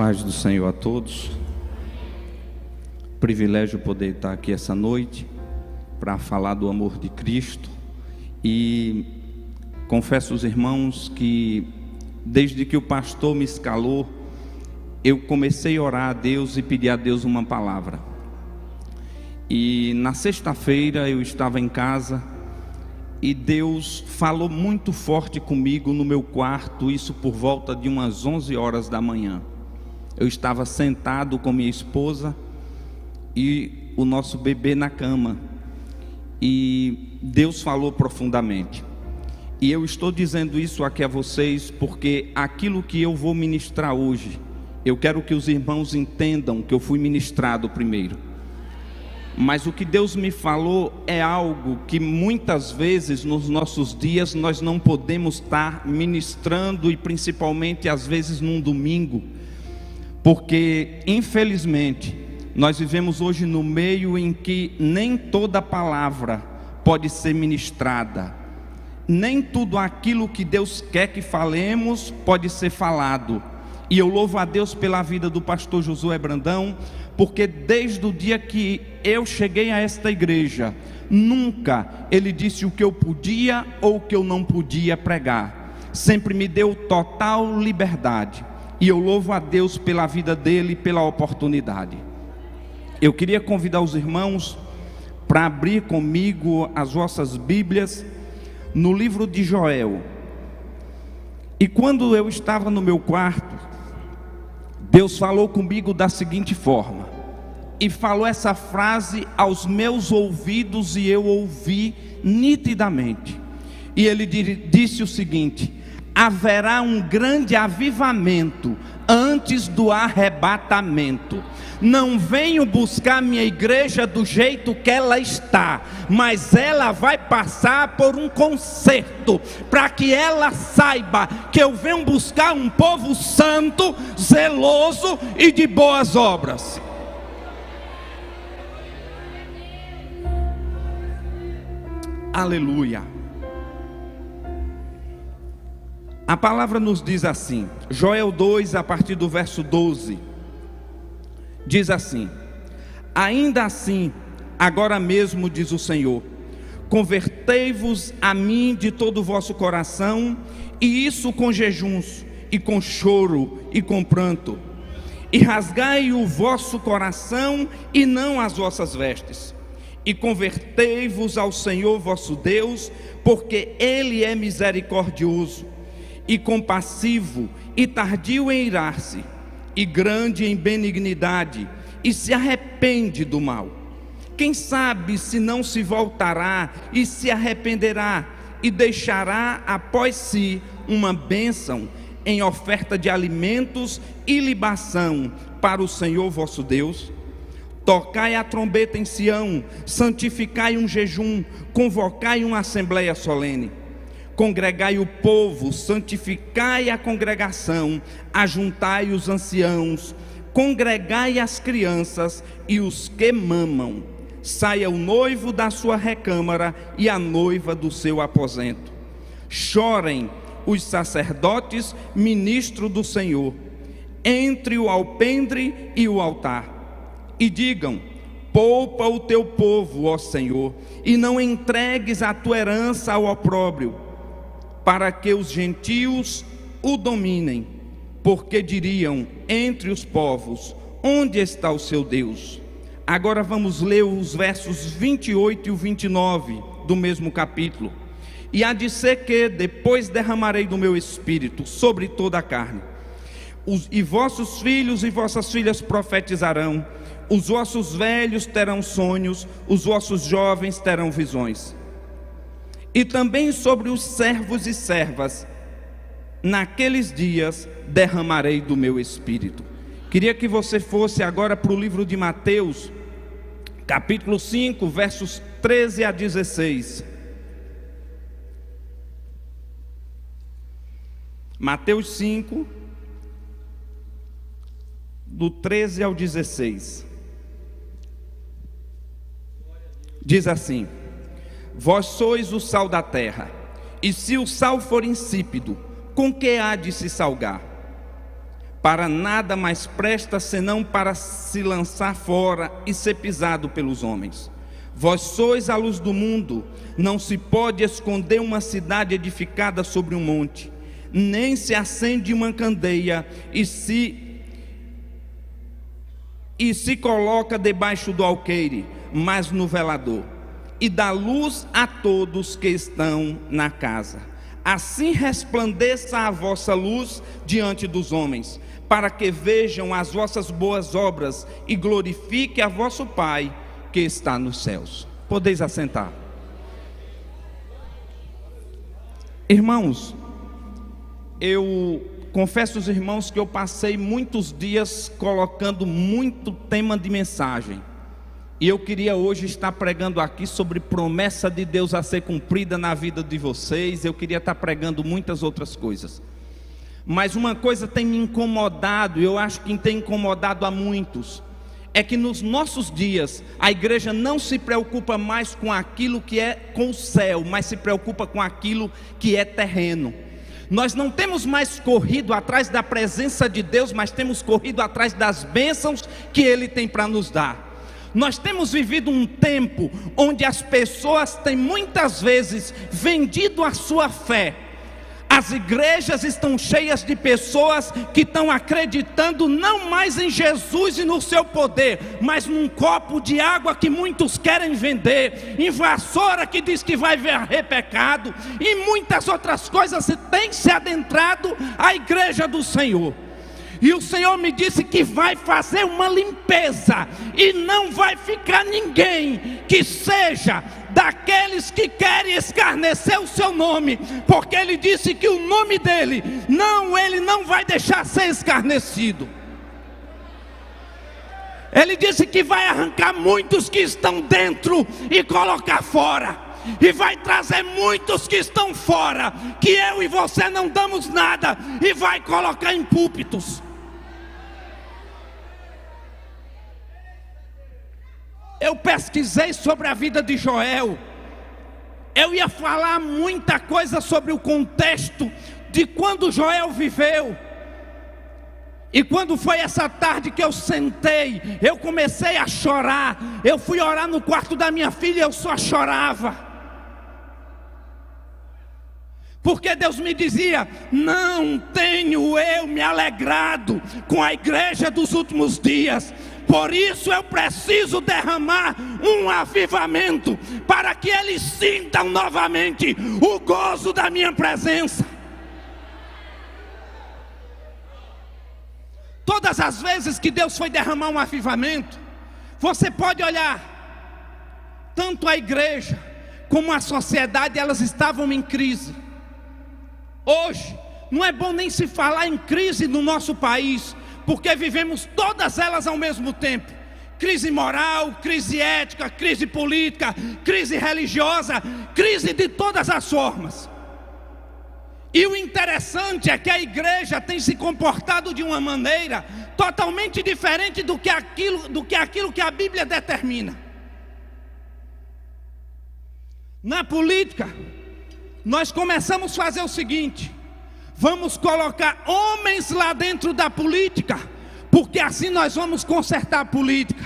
Paz do Senhor a todos. Privilégio poder estar aqui essa noite para falar do amor de Cristo. E confesso aos irmãos que desde que o pastor me escalou, eu comecei a orar a Deus e pedir a Deus uma palavra. E na sexta-feira eu estava em casa e Deus falou muito forte comigo no meu quarto, isso por volta de umas 11 horas da manhã. Eu estava sentado com minha esposa e o nosso bebê na cama, e Deus falou profundamente. E eu estou dizendo isso aqui a vocês porque aquilo que eu vou ministrar hoje, eu quero que os irmãos entendam que eu fui ministrado primeiro. Mas o que Deus me falou é algo que muitas vezes nos nossos dias nós não podemos estar ministrando, e principalmente às vezes num domingo, porque infelizmente nós vivemos hoje no meio em que nem toda palavra pode ser ministrada, nem tudo aquilo que Deus quer que falemos pode ser falado. E eu louvo a Deus pela vida do pastor Josué Brandão, porque desde o dia que eu cheguei a esta igreja, nunca ele disse o que eu podia ou o que eu não podia pregar. Sempre me deu total liberdade, e eu louvo a Deus pela vida dele e pela oportunidade. Eu queria convidar os irmãos para abrir comigo as vossas Bíblias no livro de Joel. E quando eu estava no meu quarto, Deus falou comigo da seguinte forma, e falou essa frase aos meus ouvidos e eu ouvi nitidamente. E ele disse o seguinte: haverá um grande avivamento antes do arrebatamento. Não venho buscar minha igreja do jeito que ela está, mas ela vai passar por um conserto, para que ela saiba que eu venho buscar um povo santo, zeloso e de boas obras. Aleluia. A palavra nos diz assim, Joel 2, a partir do verso 12, diz assim: ainda assim, agora mesmo, diz o Senhor, convertei-vos a mim de todo o vosso coração, e isso com jejuns, e com choro, e com pranto, e rasgai o vosso coração, e não as vossas vestes, e convertei-vos ao Senhor vosso Deus, porque Ele é misericordioso, e compassivo, e tardio em irar-se, e grande em benignidade, e se arrepende do mal. Quem sabe se não se voltará e se arrependerá, e deixará após si uma bênção em oferta de alimentos e libação para o Senhor vosso Deus? Tocai a trombeta em Sião, santificai um jejum, convocai uma assembleia solene. Congregai o povo, santificai a congregação, ajuntai os anciãos, congregai as crianças e os que mamam. Saia o noivo da sua recâmara e a noiva do seu aposento. Chorem os sacerdotes, ministro do Senhor, entre o alpendre e o altar, e digam: poupa o teu povo, ó Senhor, e não entregues a tua herança ao opróbrio, para que os gentios o dominem, porque diriam entre os povos: onde está o seu Deus? Agora vamos ler os versos 28 e 29 do mesmo capítulo. E há de ser que depois derramarei do meu espírito sobre toda a carne, e vossos filhos e vossas filhas profetizarão, os vossos velhos terão sonhos, os vossos jovens terão visões. E também sobre os servos e servas, naqueles dias derramarei do meu espírito. Queria que você fosse agora para o livro de Mateus, capítulo 5, versos 13 a 16. Mateus 5, do 13 ao 16. Diz assim: vós sois o sal da terra, e se o sal for insípido, com que há de se salgar? para nada mais presta senão para se lançar fora e ser pisado pelos homens. Vós sois a luz do mundo. Não se pode esconder uma cidade edificada sobre um monte, nem se acende uma candeia e se coloca debaixo do alqueire, mas no velador, e dá luz a todos que estão na casa. Assim resplandeça a vossa luz diante dos homens, para que vejam as vossas boas obras e glorifique a vosso Pai que está nos céus. Podeis assentar. Irmãos, eu confesso aos irmãos que eu passei muitos dias colocando muito tema de mensagem. E eu queria hoje estar pregando aqui sobre promessa de Deus a ser cumprida na vida de vocês. Eu queria estar pregando muitas outras coisas. Mas uma coisa tem me incomodado, eu acho que tem incomodado a muitos, é que nos nossos dias a igreja não se preocupa mais com aquilo que é com o céu, mas se preocupa com aquilo que é terreno. Nós não temos mais corrido atrás da presença de Deus, mas temos corrido atrás das bênçãos que Ele tem para nos dar. Nós temos vivido um tempo onde as pessoas têm muitas vezes vendido a sua fé. As igrejas estão cheias de pessoas que estão acreditando não mais em Jesus e no seu poder, mas num copo de água que muitos querem vender, em vassoura que diz que vai varrer pecado, e muitas outras coisas têm se adentrado à igreja do Senhor. E o Senhor me disse que vai fazer uma limpeza, e não vai ficar ninguém que seja daqueles que querem escarnecer o seu nome, porque Ele disse que o nome dele, Ele não vai deixar ser escarnecido. Ele disse que vai arrancar muitos que estão dentro e colocar fora, e vai trazer muitos que estão fora, que eu e você não damos nada, e vai colocar em púlpitos. Eu pesquisei sobre a vida de Joel. Eu ia falar muita coisa sobre o contexto de quando Joel viveu. E quando foi essa tarde que eu sentei, eu comecei a chorar. Eu fui orar no quarto da minha filha e eu só chorava. Porque Deus me dizia: não tenho eu me alegrado com a igreja dos últimos dias. Por isso eu preciso derramar um avivamento, para que eles sintam novamente o gozo da minha presença. Todas as vezes que Deus foi derramar um avivamento, você pode olhar, tanto a igreja como a sociedade, elas estavam em crise. Hoje, não é bom nem se falar em crise no nosso país, porque vivemos todas elas ao mesmo tempo. Crise moral, crise ética, crise política, crise religiosa, crise de todas as formas. E o interessante é que a igreja tem se comportado de uma maneira totalmente diferente do que aquilo que a Bíblia determina. Na política, nós começamos a fazer o seguinte: vamos colocar homens lá dentro da política, porque assim nós vamos consertar a política.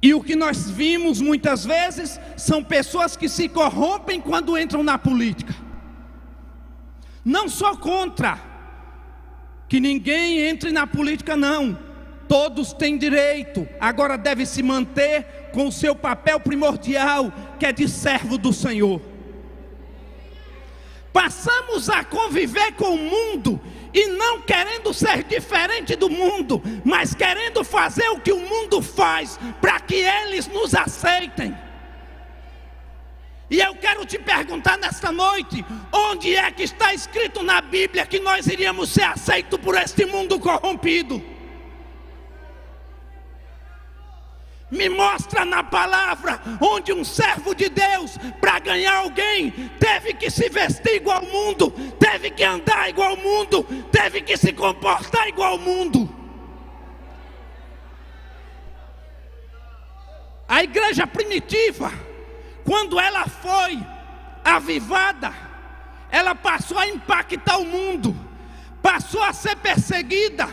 E o que nós vimos muitas vezes são pessoas que se corrompem quando entram na política. Não sou contra que ninguém entre na política, não. Todos têm direito. Agora deve se manter com o seu papel primordial, que é de servo do Senhor. Passamos a conviver com o mundo, e não querendo ser diferente do mundo, mas querendo fazer o que o mundo faz, para que eles nos aceitem. E eu quero te perguntar nesta noite: onde é que está escrito na Bíblia que nós iríamos ser aceitos por este mundo corrompido? Me mostra na palavra onde um servo de Deus, para ganhar alguém, teve que se vestir igual ao mundo, teve que andar igual ao mundo, teve que se comportar igual ao mundo. A igreja primitiva, quando ela foi avivada, ela passou a impactar o mundo. passou a ser perseguida,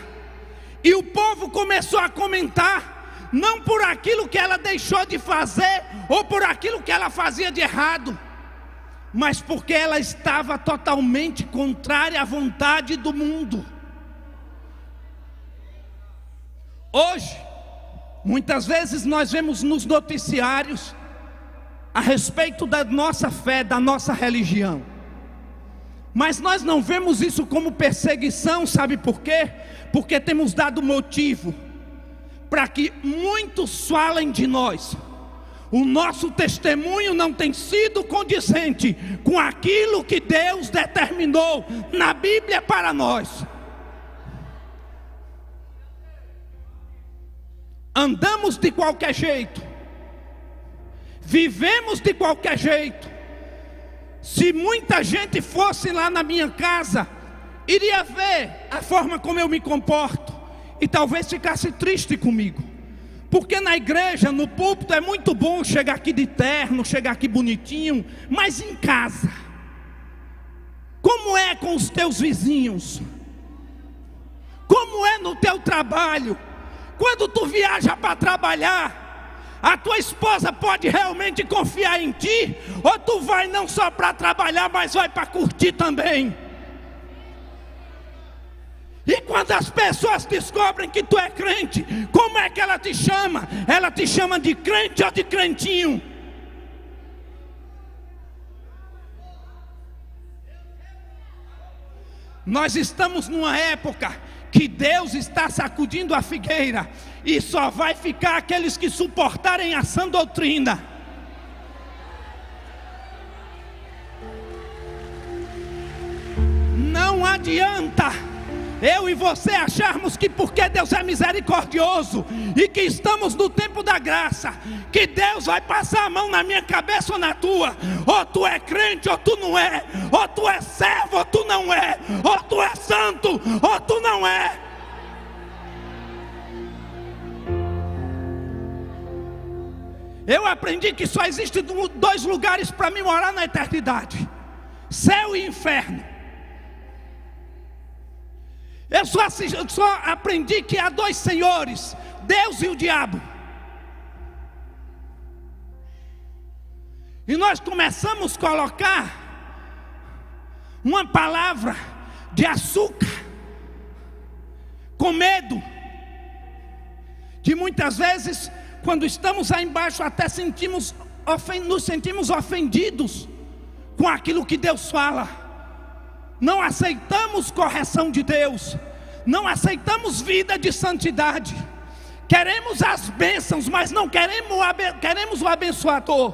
e o povo começou a comentar, não por aquilo que ela deixou de fazer, ou por aquilo que ela fazia de errado, mas porque ela estava totalmente contrária à vontade do mundo. Hoje, muitas vezes nós vemos nos noticiários a respeito da nossa fé, da nossa religião, mas nós não vemos isso como perseguição. Sabe por quê? Porque temos dado motivo para que muitos falem de nós. O nosso testemunho não tem sido condizente com aquilo que Deus determinou na Bíblia para nós. Andamos de qualquer jeito, vivemos de qualquer jeito. Se muita gente fosse lá na minha casa, iria ver a forma como eu me comporto e talvez ficasse triste comigo. Porque na igreja, no púlpito, é muito bom chegar aqui de terno, chegar aqui bonitinho, mas em casa, como é com os teus vizinhos? Como é no teu trabalho? Quando tu viaja para trabalhar, a tua esposa pode realmente confiar em ti? Ou tu vai não só para trabalhar, mas vai para curtir também? E quando as pessoas descobrem que tu é crente, como é que ela te chama? Ela te chama de crente ou de crentinho? Nós estamos numa época que Deus está sacudindo a figueira, e só vai ficar aqueles que suportarem a sã doutrina. Não adianta eu e você acharmos que porque Deus é misericordioso e que estamos no tempo da graça, que Deus vai passar a mão na minha cabeça ou na tua. Ou tu é crente ou tu não é, ou tu é servo ou tu não é, ou tu é santo ou tu não é. Eu aprendi que só existem dois lugares para mim morar na eternidade: céu e inferno. Eu só aprendi que há dois senhores, Deus e o diabo. E nós começamos a colocar uma palavra de açúcar, com medo, que muitas vezes, quando estamos aí embaixo, até nos sentimos ofendidos com aquilo que Deus fala. Não aceitamos correção de Deus, não aceitamos vida de santidade. Queremos as bênçãos, mas não queremos o abençoador.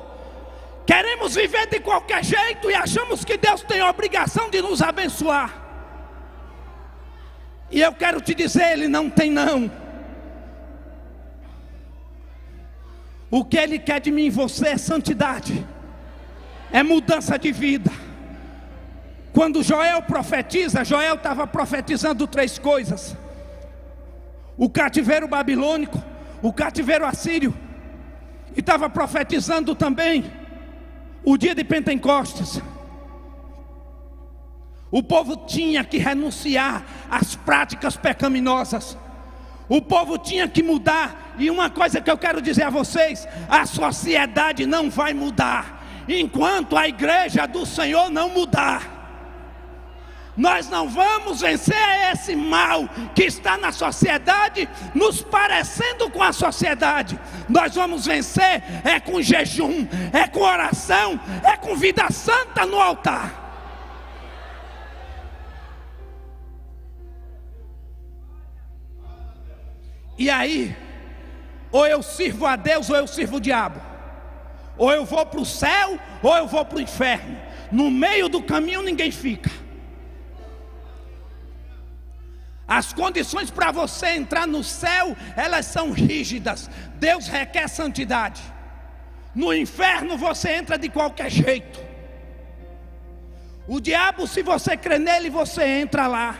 Queremos viver de qualquer jeito e achamos que Deus tem a obrigação de nos abençoar. E eu quero te dizer, Ele não tem não. O que Ele quer de mim e você é santidade, é mudança de vida. Quando Joel profetiza, Joel estava profetizando três coisas: o cativeiro babilônico, o cativeiro assírio, e estava profetizando também o dia de Pentecostes. O povo tinha que renunciar às práticas pecaminosas, o povo tinha que mudar. E uma coisa que eu quero dizer a vocês: a sociedade não vai mudar enquanto a igreja do Senhor não mudar. Nós não vamos vencer esse mal que está na sociedade, nos parecendo com a sociedade. Nós vamos vencer com jejum, com oração, com vida santa no altar. E aí, ou eu sirvo a Deus ou eu sirvo o diabo. Ou eu vou para o céu ou eu vou para o inferno. No meio do caminho ninguém fica. As condições para você entrar no céu, elas são rígidas. Deus requer santidade. No inferno você entra de qualquer jeito. O diabo, se você crê nele, você entra lá.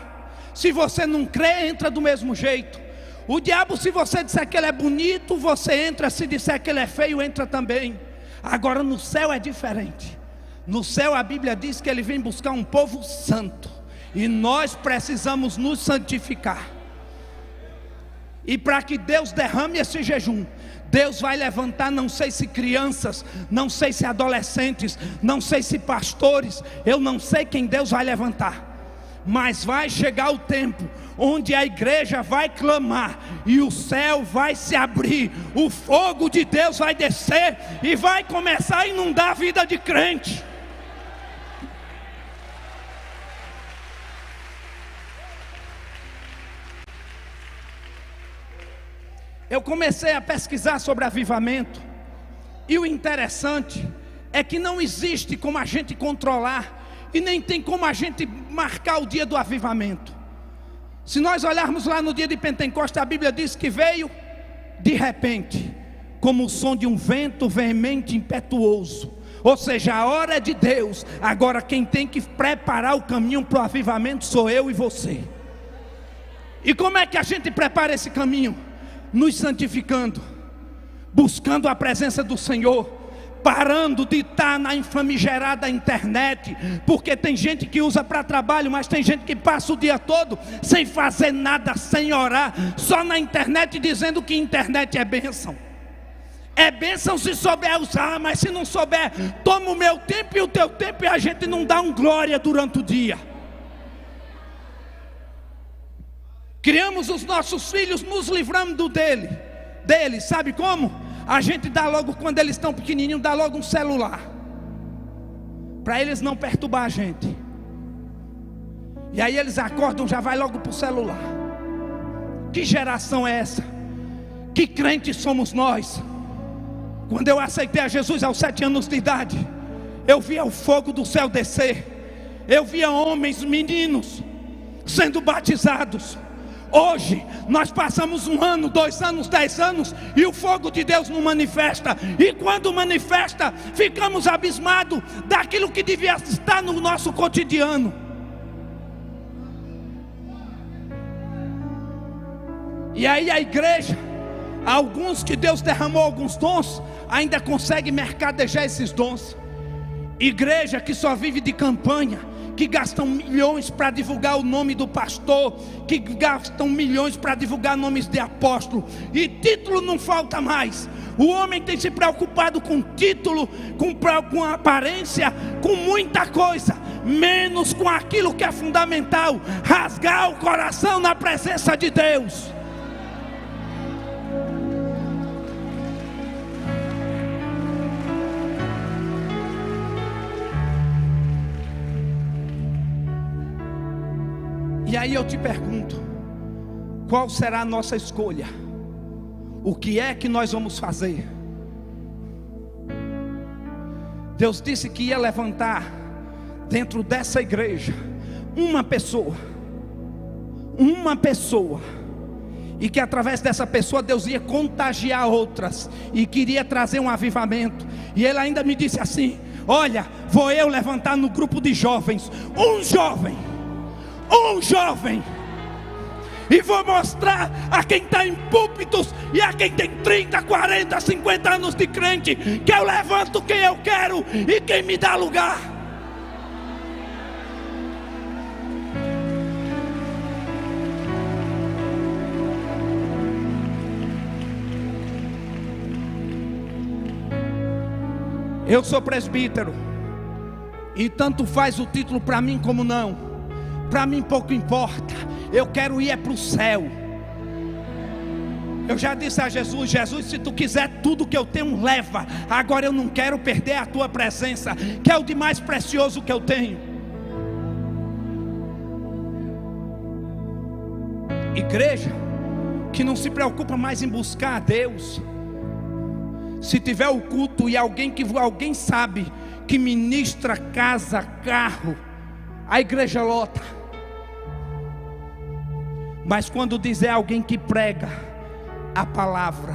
Se você não crê, entra do mesmo jeito. O diabo, se você disser que ele é bonito, você entra. Se disser que ele é feio, entra também. Agora no céu é diferente. No céu a Bíblia diz que ele vem buscar um povo santo. E nós precisamos nos santificar. E para que Deus derrame esse jejum, Deus vai levantar, não sei se crianças, não sei se adolescentes, não sei se pastores, eu não sei quem Deus vai levantar. Mas vai chegar o tempo onde a igreja vai clamar e o céu vai se abrir, o fogo de Deus vai descer e vai começar a inundar a vida de crente. Eu comecei a pesquisar sobre avivamento, e o interessante é que não existe como a gente controlar, e nem tem como a gente marcar o dia do avivamento. Se nós olharmos lá no dia de Pentecostes, a Bíblia diz que veio de repente, como o som de um vento veemente e impetuoso. Ou seja, a hora é de Deus. Agora quem tem que preparar o caminho para o avivamento sou eu e você. E como é que a gente prepara esse caminho? Nos santificando, buscando a presença do Senhor, parando de estar na infamigerada internet, porque tem gente que usa para trabalho, mas tem gente que passa o dia todo sem fazer nada, sem orar, só na internet dizendo que internet é bênção. É bênção se souber usar, mas se não souber, toma o meu tempo e o teu tempo, e a gente não dá um glória durante o dia. Criamos os nossos filhos, nos livrando deles, sabe como? A gente dá logo, quando eles estão pequenininhos, dá logo um celular, para eles não perturbar a gente. E aí eles acordam, já vai logo para o celular. Que geração é essa? Que crentes somos nós? Quando eu aceitei a Jesus aos 7 anos de idade, eu via o fogo do céu descer, eu via homens, meninos sendo batizados. Hoje nós passamos 1 ano, 2 anos, 10 anos e o fogo de Deus não manifesta. E quando manifesta, ficamos abismados daquilo que devia estar no nosso cotidiano. E aí a igreja, alguns que Deus derramou alguns dons, ainda consegue mercadejar esses dons. Igreja que só vive de campanha, que gastam milhões para divulgar o nome do pastor, que gastam milhões para divulgar nomes de apóstolo, e título não falta mais. O homem tem se preocupado com título, com aparência, com muita coisa, menos com aquilo que é fundamental: rasgar o coração na presença de Deus. E aí eu te pergunto, qual será a nossa escolha? O que é que nós vamos fazer? Deus disse que ia levantar dentro dessa igreja uma pessoa, e que através dessa pessoa Deus ia contagiar outras, e queria trazer um avivamento. E Ele ainda me disse assim: olha, vou eu levantar no grupo de jovens um jovem, e vou mostrar a quem está em púlpitos e a quem tem 30, 40, 50 anos de crente, que eu levanto quem eu quero e quem me dá lugar. Eu sou presbítero, e tanto faz o título para mim como não. Para mim pouco importa, eu quero ir para o céu. Eu já disse a Jesus: Jesus, se tu quiser tudo que eu tenho, leva. Agora eu não quero perder a tua presença, que é o de mais precioso que eu tenho. Igreja que não se preocupa mais em buscar a Deus. Se tiver o culto e alguém sabe que ministra casa, carro, a igreja lota. Mas quando dizer alguém que prega a palavra,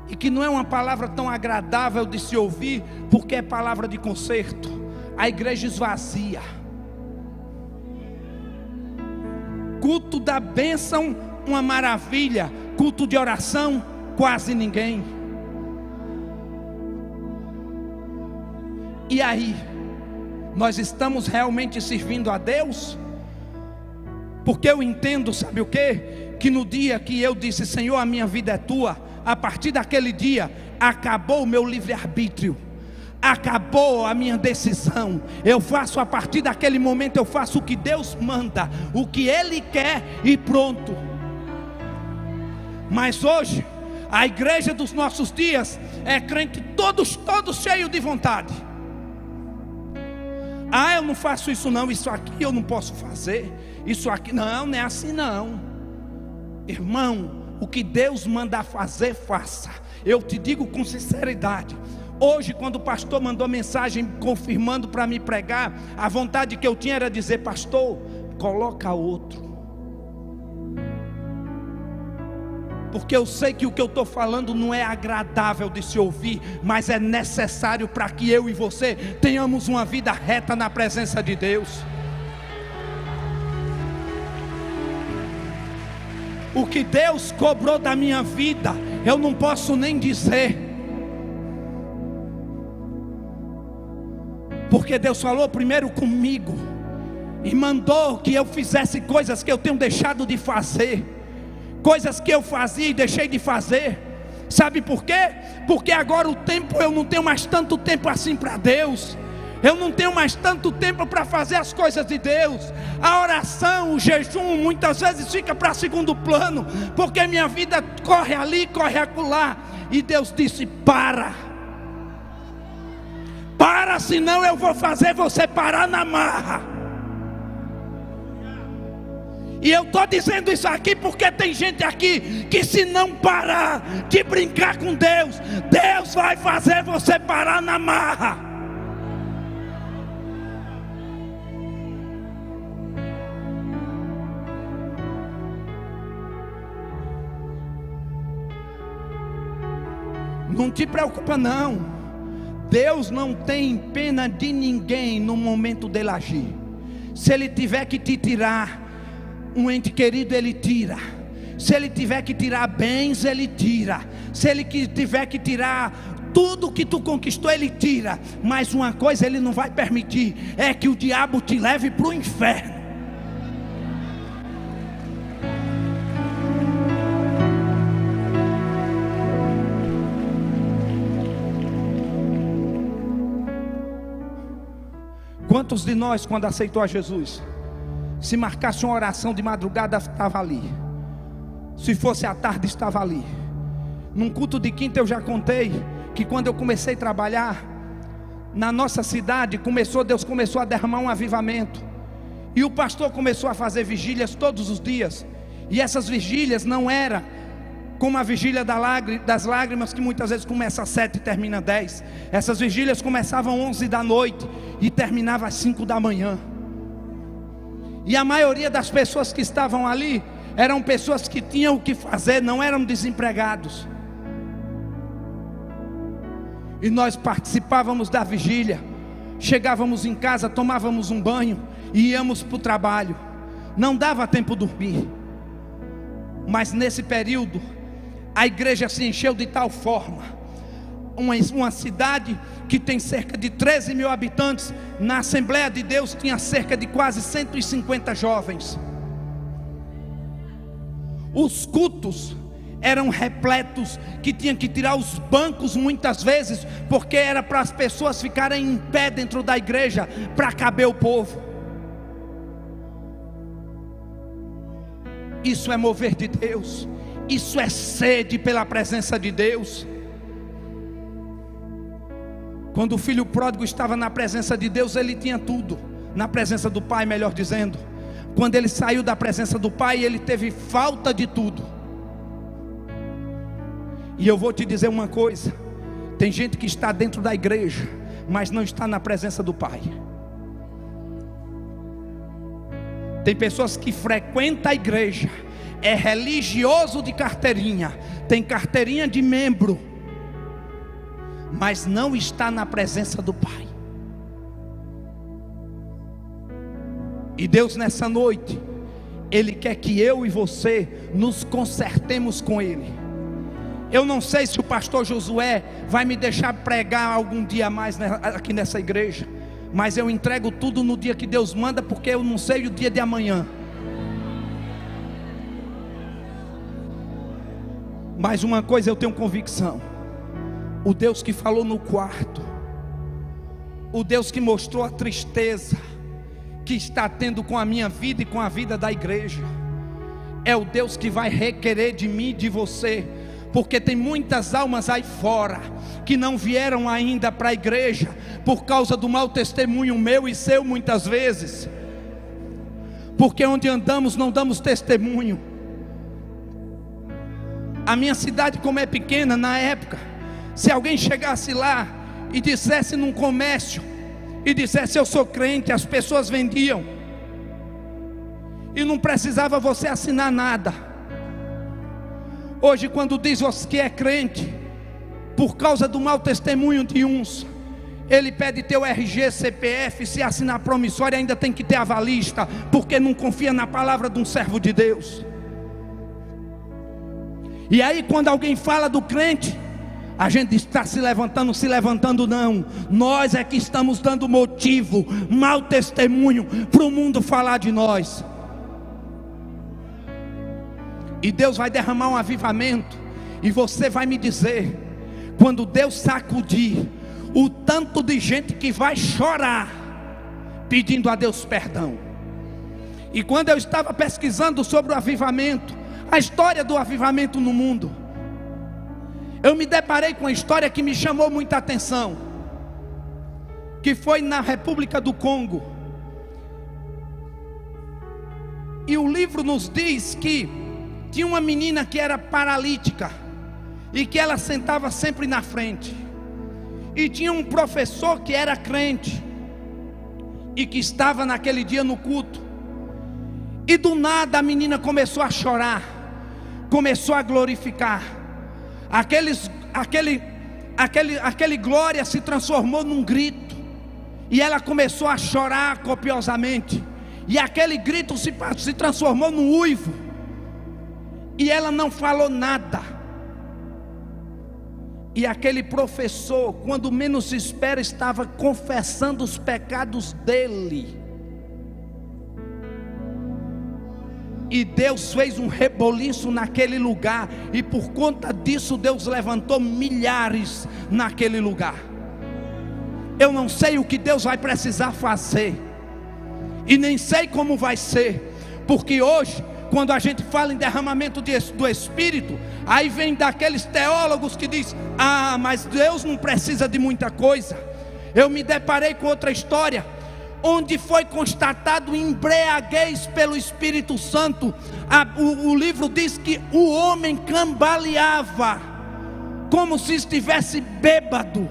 e que não é uma palavra tão agradável de se ouvir, porque é palavra de conserto, a igreja esvazia. Culto da bênção, uma maravilha. Culto de oração, quase ninguém. E aí, nós estamos realmente servindo a Deus? Porque eu entendo, sabe o quê? Que no dia que eu disse: Senhor, a minha vida é tua, a partir daquele dia acabou o meu livre-arbítrio, acabou a minha decisão. Eu faço, a partir daquele momento, eu faço o que Deus manda, o que Ele quer, e pronto. Mas hoje a igreja dos nossos dias é crente todos cheio de vontade. Ah, eu não faço isso não, isso aqui eu não posso fazer, isso aqui não é assim não. Irmão, o que Deus manda fazer, faça. Eu te digo com sinceridade, hoje quando o pastor mandou mensagem confirmando para me pregar, a vontade que eu tinha era dizer: pastor, coloca outro. Porque eu sei que o que eu estou falando não é agradável de se ouvir, mas é necessário para que eu e você tenhamos uma vida reta na presença de Deus. O que Deus cobrou da minha vida, eu não posso nem dizer. Porque Deus falou primeiro comigo e mandou que eu fizesse coisas que eu tenho deixado de fazer, coisas que eu fazia e deixei de fazer. Sabe por quê? Porque agora o tempo, eu não tenho mais tanto tempo assim para Deus. Eu não tenho mais tanto tempo para fazer as coisas de Deus. A oração, o jejum muitas vezes fica para segundo plano, porque minha vida corre ali, corre acolá. E Deus disse: para, senão eu vou fazer você parar na marra. E eu estou dizendo isso aqui porque tem gente aqui que, se não parar de brincar com Deus, Deus vai fazer você parar na marra. Não te preocupa não. Deus não tem pena de ninguém no momento dele agir. Se Ele tiver que te tirar um ente querido, Ele tira. Se Ele tiver que tirar bens, Ele tira. Se Ele tiver que tirar tudo que tu conquistou, Ele tira. Mas uma coisa Ele não vai permitir, é que o diabo te leve para o inferno. Quantos de nós, quando aceitou a Jesus, se marcasse uma oração de madrugada, estava ali? Se fosse à tarde, estava ali? Num culto de quinta eu já contei que quando eu comecei a trabalhar na nossa cidade, Deus começou a derramar um avivamento, e o pastor começou a fazer vigílias todos os dias. E essas vigílias não eram como a vigília das lágrimas, que muitas vezes começa às 7 e termina às 10. Essas vigílias começavam às 11 da noite e terminavam às 5 da manhã. E a maioria das pessoas que estavam ali eram pessoas que tinham o que fazer, não eram desempregados. E nós participávamos da vigília, chegávamos em casa, tomávamos um banho e íamos para o trabalho. Não dava tempo de dormir. Mas nesse período a igreja se encheu de tal forma. Uma cidade que tem cerca de 13 mil habitantes, na Assembleia de Deus tinha cerca de quase 150 jovens. Os cultos eram repletos, que tinham que tirar os bancos muitas vezes, porque era para as pessoas ficarem em pé dentro da igreja, para caber o povo. Isso é mover de Deus. Isso é sede pela presença de Deus. Quando o filho pródigo estava na presença de Deus, ele tinha tudo. Na presença do pai, melhor dizendo. Quando ele saiu da presença do pai, ele teve falta de tudo. E eu vou te dizer uma coisa: tem gente que está dentro da igreja, mas não está na presença do pai. Tem pessoas que frequentam a igreja, é religioso de carteirinha, tem carteirinha de membro, mas não está na presença do Pai. E Deus, nessa noite, Ele quer que eu e você nos consertemos com Ele. Eu não sei se o pastor Josué vai me deixar pregar algum dia mais aqui nessa igreja, mas eu entrego tudo no dia que Deus manda, porque eu não sei o dia de amanhã. Mas uma coisa eu tenho convicção: o Deus que falou no quarto, o Deus que mostrou a tristeza que está tendo com a minha vida e com a vida da igreja, é o Deus que vai requerer de mim e de você. Porque tem muitas almas aí fora que não vieram ainda para a igreja por causa do mau testemunho meu e seu muitas vezes. Porque onde andamos não damos testemunho. A minha cidade, como é pequena, na época, se alguém chegasse lá e dissesse num comércio, e dissesse eu sou crente, as pessoas vendiam, e não precisava você assinar nada. Hoje, quando diz que é crente, por causa do mau testemunho de uns, ele pede teu RG, CPF, se assinar promissória ainda tem que ter avalista, porque não confia na palavra de um servo de Deus. E aí quando alguém fala do crente, a gente está se levantando não. Nós é que estamos dando motivo, mau testemunho, para o mundo falar de nós. E Deus vai derramar um avivamento, e você vai me dizer, quando Deus sacudir, o tanto de gente que vai chorar, pedindo a Deus perdão. E quando eu estava pesquisando sobre o avivamento, a história do avivamento no mundo, eu me deparei com uma história que me chamou muita atenção, que foi na República do Congo. E o livro nos diz que tinha uma menina que era paralítica, e que ela sentava sempre na frente. E tinha um professor que era crente, e que estava naquele dia no culto. E do nada a menina começou a chorar, começou a glorificar. Aquele glória se transformou num grito, e ela começou a chorar copiosamente, e aquele grito se transformou num uivo, e ela não falou nada. E aquele professor, quando menos se espera, estava confessando os pecados dele. E Deus fez um reboliço naquele lugar, e por conta disso Deus levantou milhares naquele lugar. Eu não sei o que Deus vai precisar fazer, e nem sei como vai ser, porque hoje, quando a gente fala em derramamento do Espírito, aí vem daqueles teólogos que diz: ah, mas Deus não precisa de muita coisa. Eu me deparei com outra história, onde foi constatado embriaguez pelo Espírito Santo. O livro diz que o homem cambaleava, como se estivesse bêbado,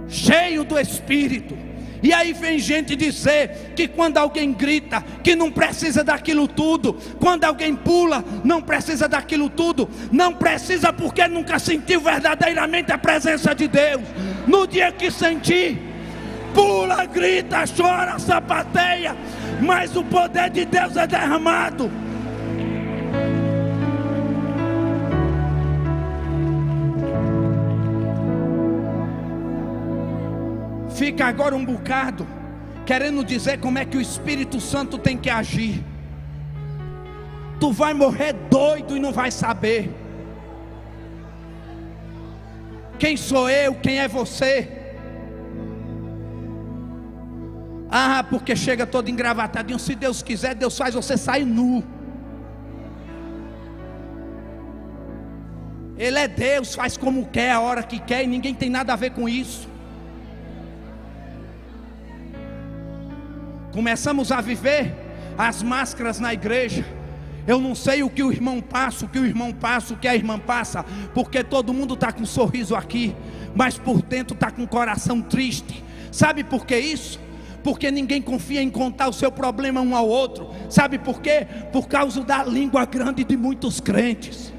cheio do Espírito. E aí vem gente dizer que quando alguém grita, que não precisa daquilo tudo. Quando alguém pula, não precisa daquilo tudo. Não precisa, porque nunca sentiu verdadeiramente a presença de Deus. No dia que sentir, pula, grita, chora, sapateia, mas o poder de Deus é derramado. Fica agora um bocado querendo dizer como é que o Espírito Santo tem que agir. Tu vai morrer doido e não vai saber. Quem sou eu? Quem é você? Ah, porque chega todo engravatadinho. Se Deus quiser, Deus faz você sair nu. Ele é Deus, faz como quer, a hora que quer, e ninguém tem nada a ver com isso. Começamos a viver as máscaras na igreja. Eu não sei o que o irmão passa, o que o irmão passa, o que a irmã passa, porque todo mundo está com um sorriso aqui, mas por dentro está com o coração triste. Sabe por que isso? Porque ninguém confia em contar o seu problema um ao outro. Sabe por quê? Por causa da língua grande de muitos crentes.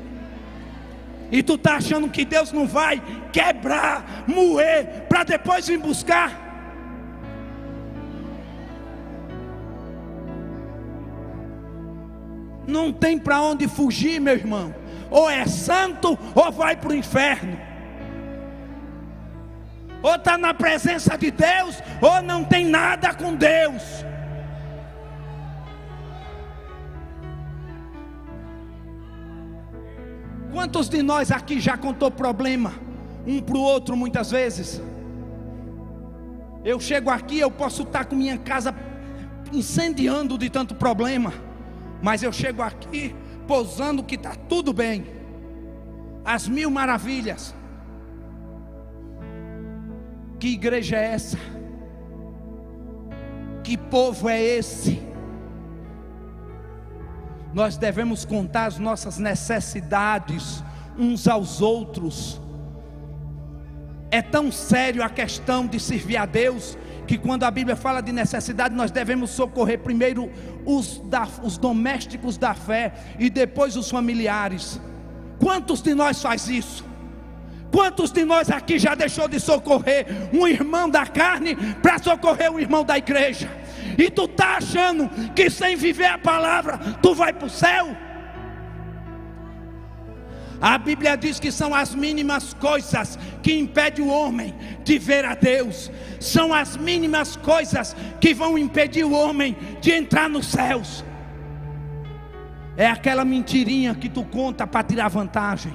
E tu está achando que Deus não vai quebrar, moer, para depois vir buscar? Não tem para onde fugir, meu irmão. Ou é santo, ou vai para o inferno. Ou está na presença de Deus, ou não tem nada com Deus. Quantos de nós aqui já contou problema um para o outro muitas vezes? Eu chego aqui, eu posso estar com minha casa incendiando de tanto problema, mas eu chego aqui pousando que está tudo bem, as mil maravilhas. Que igreja é essa? Que povo é esse? Nós devemos contar as nossas necessidades uns aos outros. É tão sério a questão de servir a Deus, que quando a Bíblia fala de necessidade, nós devemos socorrer primeiro os domésticos da fé e depois os familiares. Quantos de nós faz isso? Quantos de nós aqui já deixou de socorrer um irmão da carne para socorrer um irmão da igreja? E tu está achando que sem viver a palavra tu vai para o céu? A Bíblia diz que são as mínimas coisas que impedem o homem de ver a Deus. São as mínimas coisas que vão impedir o homem de entrar nos céus. É aquela mentirinha que tu conta para tirar vantagem.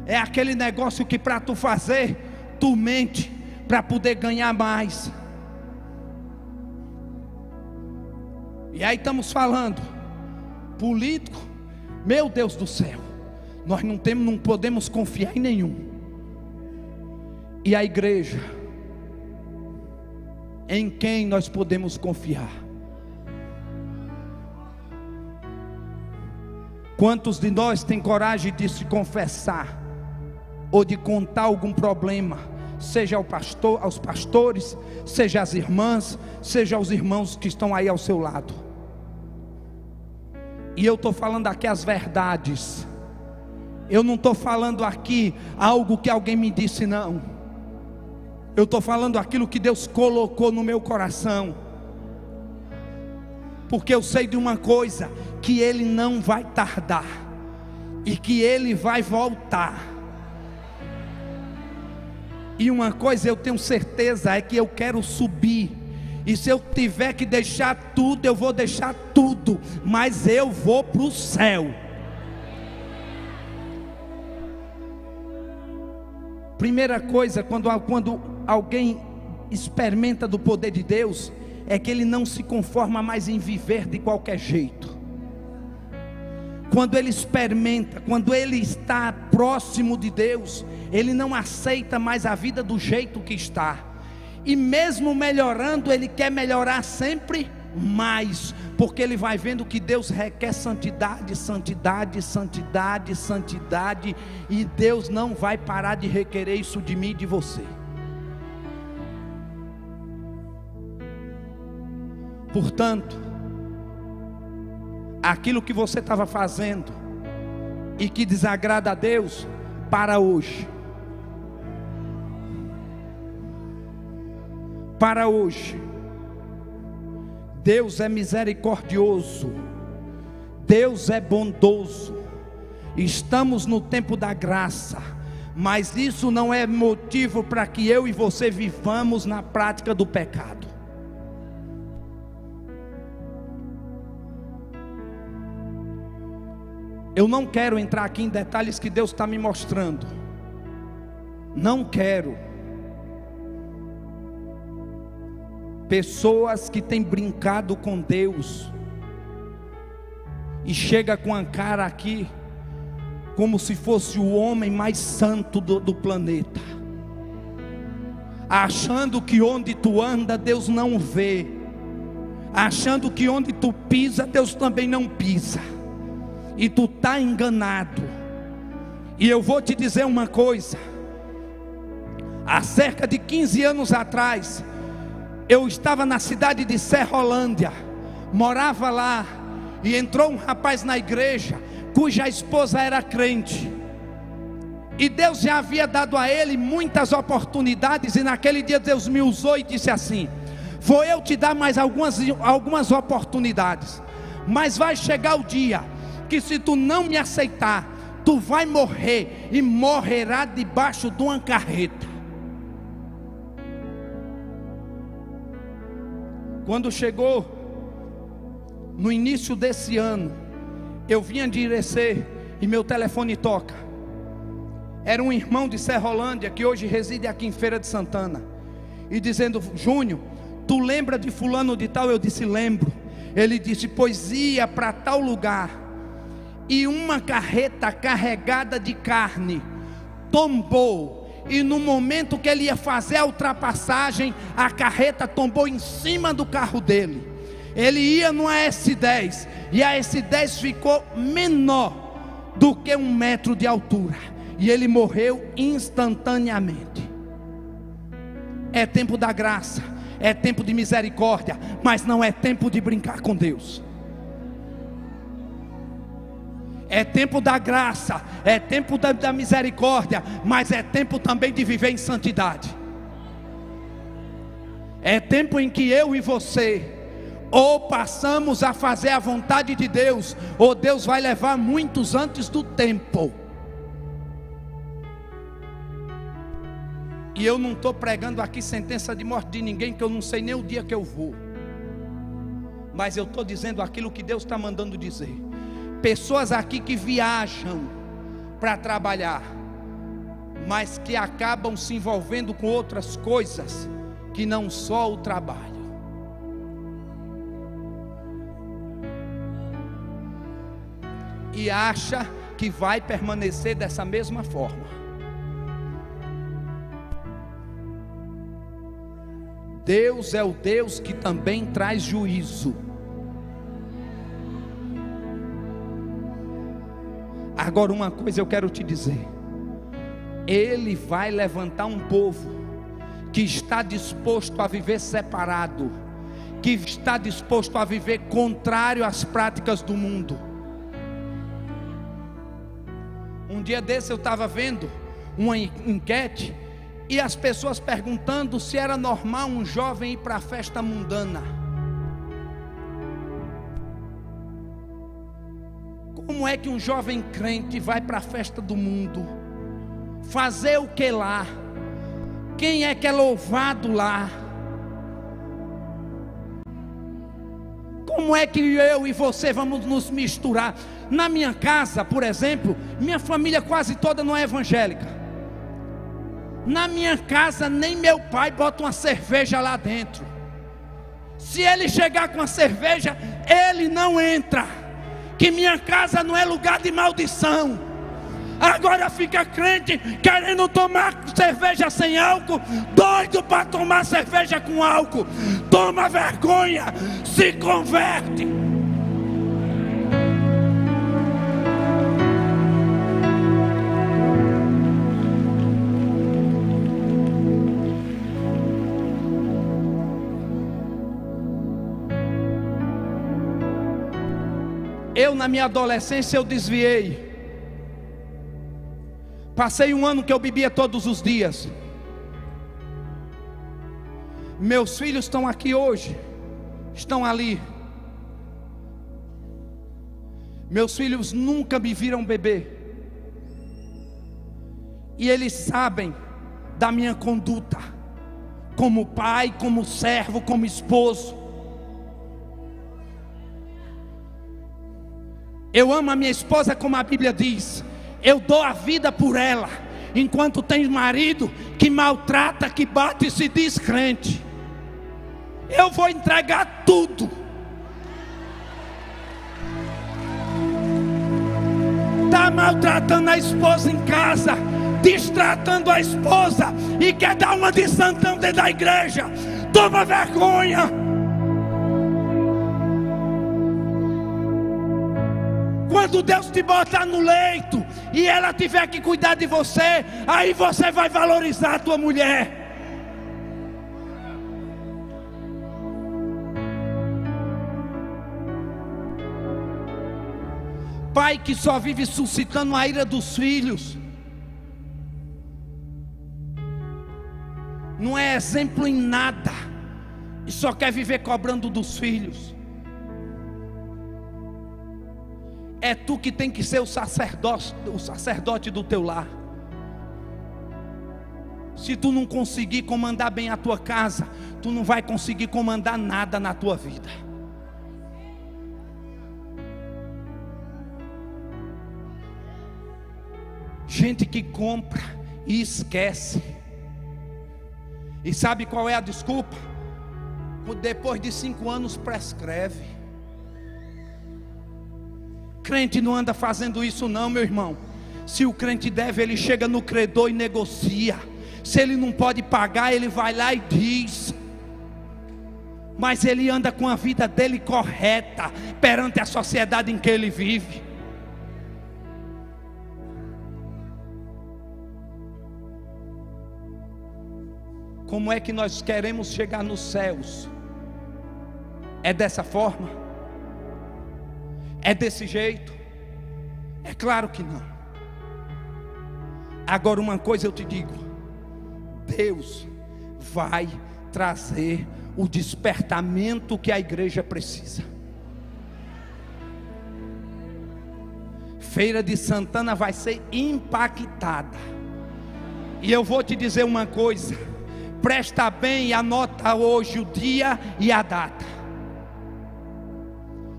É aquele negócio que para tu fazer, tu mente para poder ganhar mais. E aí estamos falando político, meu Deus do céu, nós não podemos confiar em nenhum. E a igreja, em quem nós podemos confiar? Quantos de nós têm coragem de se confessar ou de contar algum problema, seja ao pastor, aos pastores, seja às irmãs, seja aos irmãos que estão aí ao seu lado? E eu estou falando aqui as verdades. Eu não estou falando aqui algo que alguém me disse, não. Eu estou falando aquilo que Deus colocou no meu coração. Porque eu sei de uma coisa, que Ele não vai tardar, e que Ele vai voltar. E uma coisa eu tenho certeza, é que eu quero subir. E se eu tiver que deixar tudo, eu vou deixar tudo, mas eu vou para o céu. Primeira coisa, quando alguém experimenta do poder de Deus, é que ele não se conforma mais em viver de qualquer jeito. Quando ele experimenta, quando ele está próximo de Deus, ele não aceita mais a vida do jeito que está. E mesmo melhorando, ele quer melhorar sempre mais, porque ele vai vendo que Deus requer santidade, santidade, santidade, santidade, e Deus não vai parar de requerer isso de mim e de você. Portanto, aquilo que você estava fazendo e que desagrada a Deus, para hoje. Para hoje. Deus é misericordioso, Deus é bondoso. Estamos no tempo da graça, mas isso não é motivo para que eu e você vivamos na prática do pecado. Eu não quero entrar aqui em detalhes que Deus está me mostrando. Não quero. Pessoas que têm brincado com Deus e chega com a cara aqui como se fosse o homem mais santo do planeta, achando que onde tu anda Deus não vê, achando que onde tu pisa Deus também não pisa, e tu está enganado. E eu vou te dizer uma coisa: há cerca de 15 anos atrás, eu estava na cidade de Serrolândia, morava lá, e entrou um rapaz na igreja, cuja esposa era crente, e Deus já havia dado a ele muitas oportunidades, e naquele dia Deus me usou e disse assim: vou eu te dar mais algumas oportunidades, mas vai chegar o dia, que se tu não me aceitar, tu vai morrer, e morrerá debaixo de uma carreta. Quando chegou no início desse ano, eu vinha de Irecê e meu telefone toca. Era um irmão de Serrolândia que hoje reside aqui em Feira de Santana, e dizendo: Júnior, tu lembra de fulano de tal? Eu disse: lembro. Ele disse: pois ia para tal lugar, e uma carreta carregada de carne tombou, e no momento que ele ia fazer a ultrapassagem, a carreta tombou em cima do carro dele. Ele ia numa S10, e a S10 ficou menor do que 1 metro de altura, e ele morreu instantaneamente. É tempo da graça, é tempo de misericórdia, mas não é tempo de brincar com Deus. É tempo da graça, é tempo da misericórdia, mas é tempo também de viver em santidade. É tempo em que eu e você, ou passamos a fazer a vontade de Deus, ou Deus vai levar muitos antes do tempo. E eu não estou pregando aqui sentença de morte de ninguém, que eu não sei nem o dia que eu vou, mas eu estou dizendo aquilo que Deus está mandando dizer. Pessoas aqui que viajam para trabalhar, mas que acabam se envolvendo com outras coisas que não só o trabalho. E acha que vai permanecer dessa mesma forma. Deus é o Deus que também traz juízo. Agora, uma coisa eu quero te dizer: Ele vai levantar um povo que está disposto a viver separado, que está disposto a viver contrário às práticas do mundo. Um dia desse eu estava vendo uma enquete, e as pessoas perguntando se era normal um jovem ir para a festa mundana. Como é que um jovem crente vai para a festa do mundo? Fazer o que lá? Quem é que é louvado lá? Como é que eu e você vamos nos misturar? Na minha casa, por exemplo, minha família quase toda não é evangélica. Na minha casa nem meu pai bota uma cerveja lá dentro. Se ele chegar com a cerveja, ele não entra, que minha casa não é lugar de maldição. Agora fica crente querendo tomar cerveja sem álcool, doido para tomar cerveja com álcool. Toma vergonha, se converte. Eu, na minha adolescência, eu desviei. Passei um ano que eu bebia todos os dias. Meus filhos estão aqui hoje, estão ali. Meus filhos nunca me viram beber, e eles sabem da minha conduta, como pai, como servo, como esposo. Eu amo a minha esposa como a Bíblia diz. Eu dou a vida por ela. Enquanto tem marido que maltrata, que bate e se diz crente, eu vou entregar tudo. Está maltratando a esposa em casa, destratando a esposa, e quer dar uma de santão dentro da igreja. Toma vergonha. Quando Deus te botar no leito e ela tiver que cuidar de você, aí você vai valorizar a tua mulher. Pai que só vive suscitando a ira dos filhos, não é exemplo em nada, e só quer viver cobrando dos filhos. É tu que tem que ser o sacerdote do teu lar. Se tu não conseguir comandar bem a tua casa, tu não vai conseguir comandar nada na tua vida. gente que compra e esquece. E sabe qual é a desculpa? Depois de 5 anos prescreve. Crente não anda fazendo isso não, meu irmão. Se o crente deve, ele chega no credor e negocia. Se ele não pode pagar, ele vai lá e diz. Mas ele anda com a vida dele correta perante a sociedade em que ele vive. Como é que nós queremos chegar nos céus? É dessa forma? É desse jeito? É claro que não. Agora uma coisa eu te digo: Deus vai trazer o despertamento que a igreja precisa. Feira de Santana vai ser impactada. E eu vou te dizer uma coisa: presta bem e anota hoje o dia e a data.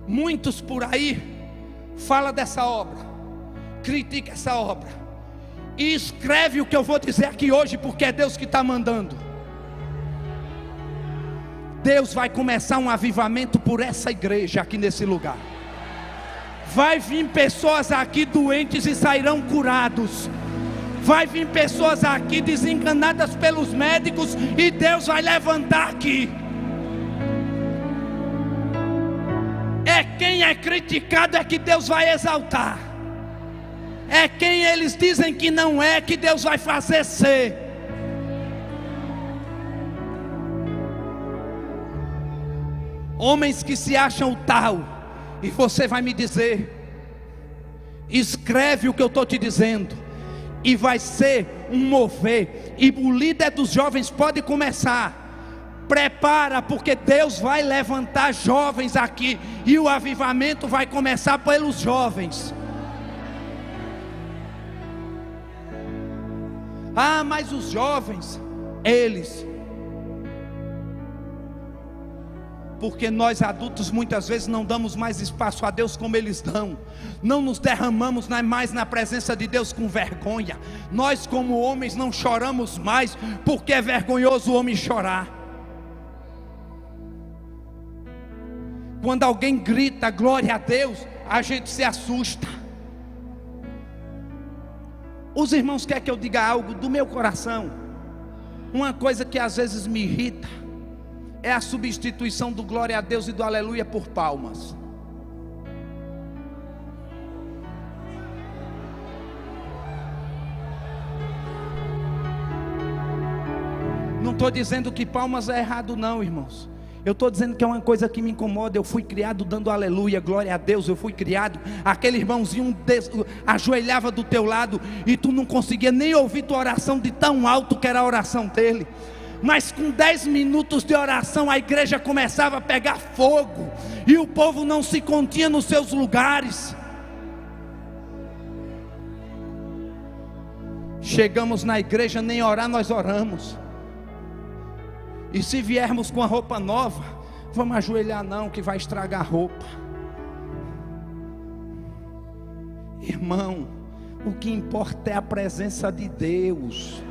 Muitos por aí falam dessa obra, critica essa obra, e escreve o que eu vou dizer aqui hoje, porque é Deus que está mandando. Deus vai começar um avivamento por essa igreja aqui nesse lugar. Vai vir pessoas aqui doentes e sairão curados. Vai vir pessoas aqui desenganadas pelos médicos e Deus vai levantar aqui. É quem é criticado é que Deus vai exaltar. É quem eles dizem que não é que Deus vai fazer ser. Homens que se acham tal, e você vai me dizer, escreve o que eu estou te dizendo, e vai ser um mover, e o líder dos jovens pode começar. Prepara, porque Deus vai levantar jovens aqui, e o avivamento vai começar pelos jovens. Ah, mas os jovens, eles, porque nós adultos muitas vezes não damos mais espaço a Deus como eles dão, não nos derramamos mais na presença de Deus com vergonha. Nós como homens não choramos mais, porque é vergonhoso o homem chorar. Quando alguém grita glória a Deus, a gente se assusta. Os irmãos querem que eu diga algo do meu coração. Uma coisa que às vezes me irrita é a substituição do glória a Deus e do aleluia por palmas. Não estou dizendo que palmas é errado não, irmãos. Eu estou dizendo que é uma coisa que me incomoda. Eu fui criado dando aleluia, glória a Deus. Eu fui criado, aquele irmãozinho ajoelhava do teu lado e tu não conseguia nem ouvir tua oração de tão alto que era a oração dele. Mas com 10 minutos de oração a igreja começava a pegar fogo, e o povo não se continha nos seus lugares. Chegamos na igreja, nem orar nós oramos. E se viermos com a roupa nova, vamos ajoelhar não, que vai estragar a roupa. Irmão, o que importa é a presença de Deus.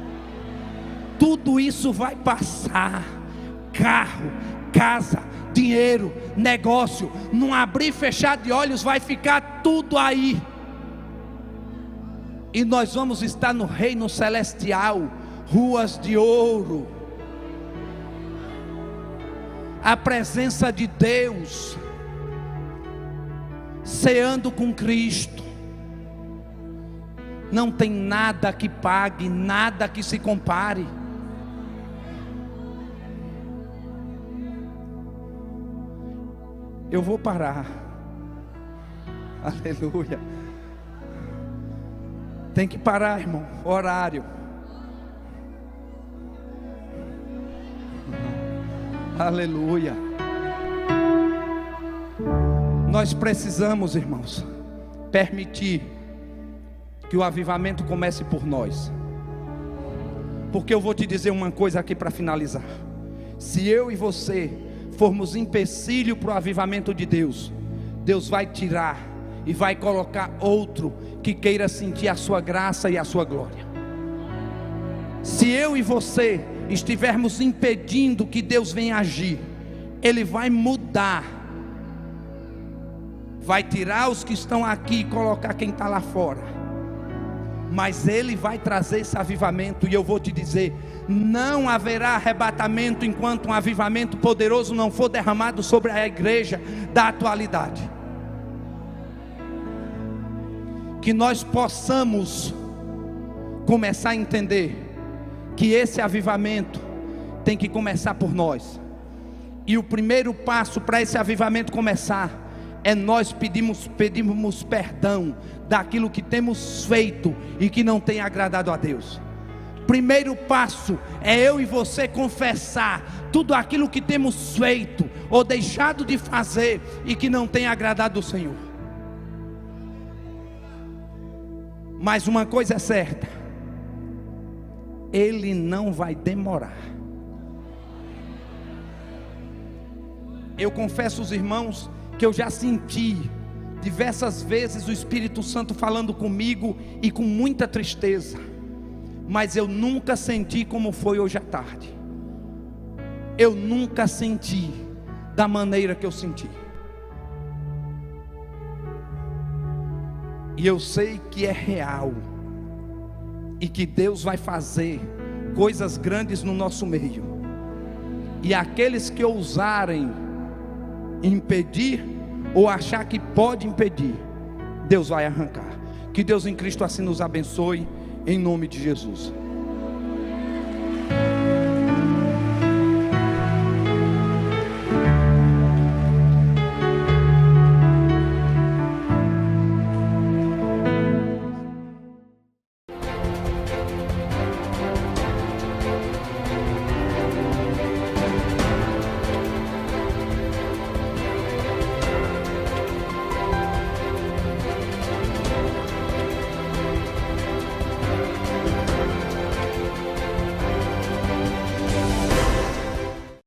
Tudo isso vai passar. Carro, casa, dinheiro, negócio, num abrir e fechar de olhos vai ficar tudo aí. E nós vamos estar no reino celestial, ruas de ouro. A presença de Deus, ceando com Cristo. Não tem nada que pague, nada que se compare. Eu vou parar. Aleluia. Tem que parar, irmão. Horário. Aleluia. Nós precisamos, irmãos, permitir que o avivamento comece por nós. Porque eu vou te dizer uma coisa aqui para finalizar. Se eu e você formos empecilho para o avivamento de Deus, Deus vai tirar e vai colocar outro que queira sentir a sua graça e a sua glória. Se eu e você estivermos impedindo que Deus venha agir, Ele vai mudar, vai tirar os que estão aqui e colocar quem está lá fora, mas Ele vai trazer esse avivamento. E eu vou te dizer, não haverá arrebatamento enquanto um avivamento poderoso não for derramado sobre a igreja da atualidade. Que nós possamos começar a entender que esse avivamento tem que começar por nós. E o primeiro passo para esse avivamento começar é nós pedirmos perdão daquilo que temos feito e que não tem agradado a Deus. Primeiro passo é eu e você confessar tudo aquilo que temos feito ou deixado de fazer e que não tem agradado o Senhor. Mas uma coisa é certa, Ele não vai demorar. Eu confesso aos irmãos que eu já senti diversas vezes o Espírito Santo falando comigo e com muita tristeza, mas eu nunca senti como foi hoje à tarde. Eu nunca senti da maneira que eu senti. E eu sei que é real, e que Deus vai fazer coisas grandes no nosso meio. E aqueles que ousarem impedir ou achar que pode impedir, Deus vai arrancar. Que Deus em Cristo assim nos abençoe, em nome de Jesus.